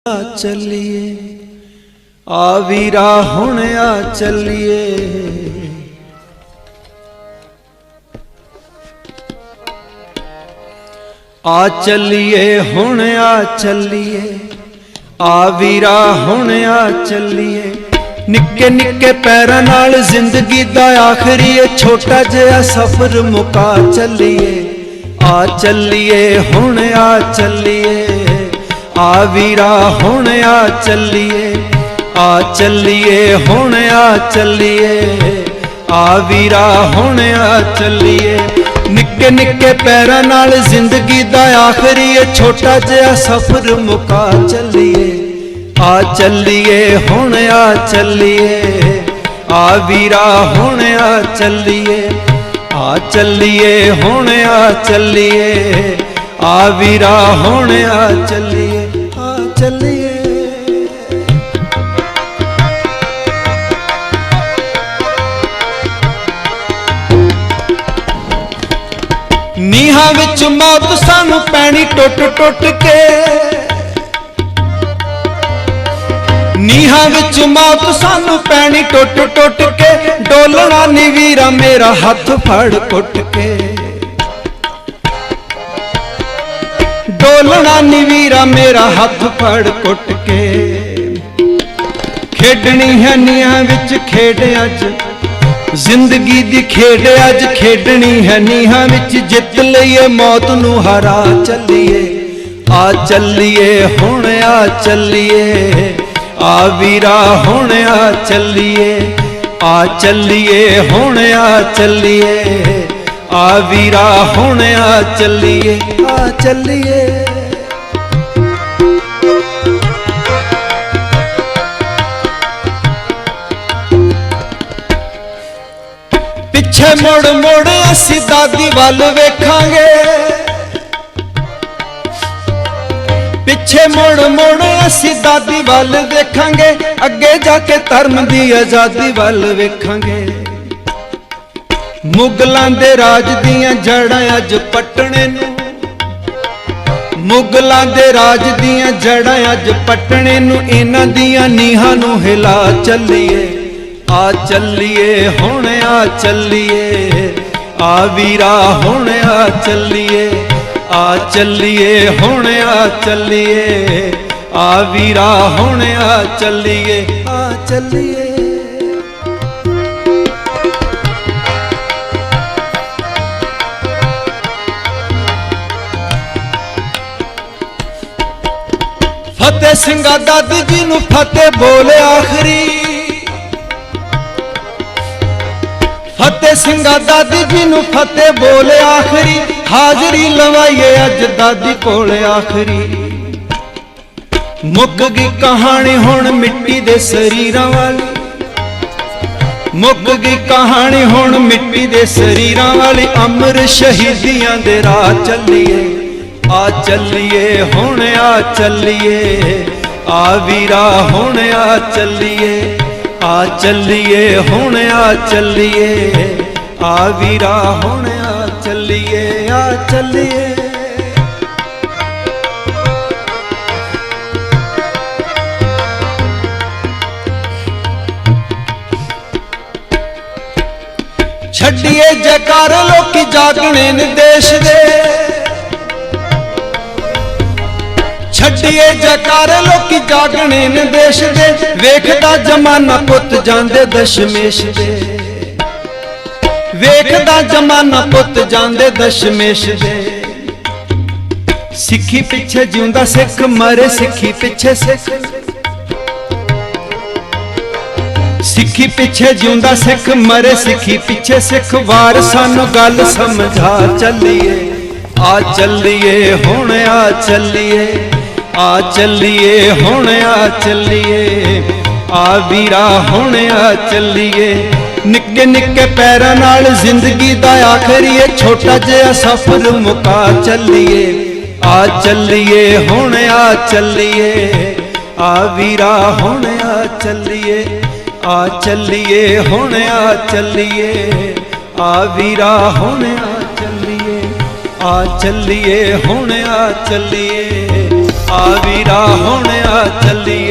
चलिए आ वीरा हुण आ चलिए आ चलिए हुण आ चलिए आ वीरा हुण आ चलिए निक्के निक्के पैरां नाल जिंदगी दा आखिरी छोटा जिहा सफर मुका चलिए आ चलिए हुण आ चलिए आ वीरा हुण आ चलिए हुण आ चलिए आ वीरा हुण आ चलिए निक्के निक्के पैरां नाल जिंदगी दा आखिरी छोटा जिहा सफर मुका चलिए आ चलिए हुण आ चलिए आ वीरा हुण आ चलिए हुण आ चलिए आ वीरा हुण आ चलिए नीहां विच मौत सानू पैनी टुट टुट के नीहां विच मौत सानू पैनी टुट टुट के डोलना नी वीरा मेरा हथ फड़ कुट के डोलना नी वीरा मेरा हथ फड़ कुट के खेडनी है नीहां विच खेड अज जिंदगी दी खेड अज खेडनी है नीहां विच जित लईए मौत नू हरा चलिए आ चलिए हुण आ चलिए आ वीरा हुण आ चलिए हुण आ चलिए आ वीरा हुण आ चलिए पिछे मुड़ मुड़ असी दादी वल वेखांगे पिछे मुड़ मुड़ असी दादी वल वेखांगे अगे जाके धर्म दी आजादी वल वेखांगे मुगलां दे राज दियां जड़ां अज पटने नू मुगलां दे राज दियां जड़ां अज पटने नू इन्हां दियां नीहां नू हिला चलिए आ चलिए हुण आ चलिए आ वीरा हुण आ चलिए हुण आ चलिए आ वीरा हुण आ चलिए फतेह सिंगा दादी जी नू फतेह बोले आखिरी फतेह सिंगा दादी जी नू फतेह बोले आखिरी हाजरी लवाइए अज दादी कोले आखिरी मुक गई कहानी हुण मिट्टी दे शरीरां वाली मुक गई कहानी हुण मिट्टी दे शरीरां वाली अमर शहीदियां दे राह चलिए आ चलिए हुण आ चलिए आ वीरा हुण आ चलिए हुण आ चलिए आ वीरा हुण आ चलिए छड्डिए जयकार लोकी जागने ने देश दे छड्डिए जयकार लोकी जागने ने देश दे वेखदा जमाना पुत जांदे दशमेश दे वेखदा जमाना पुत जांदे दशमेश दे सिक्खी पिछे जिउंदा सिख मरे सिक्खी पिछे सिक्खी पिछे जिउंदा सिख मरे सिक्खी पिछे सिख वार सानू गल समझा चलिए आ चलिए हुण आ चलिए हुण आ चलिए आ वीरा हुण आ चलिए निक्के निक्के पैरां नाल जिंदगी दा आखिरी छोटा जिहा सफर मुका चलिए आ चलिए हुण आ चलिए आ वीरा हुण आ चलिए हुण आ चलिए आ वीरा हुण आ चलिए हुण आ चलिए। आ वीरा हुण आ चलिए।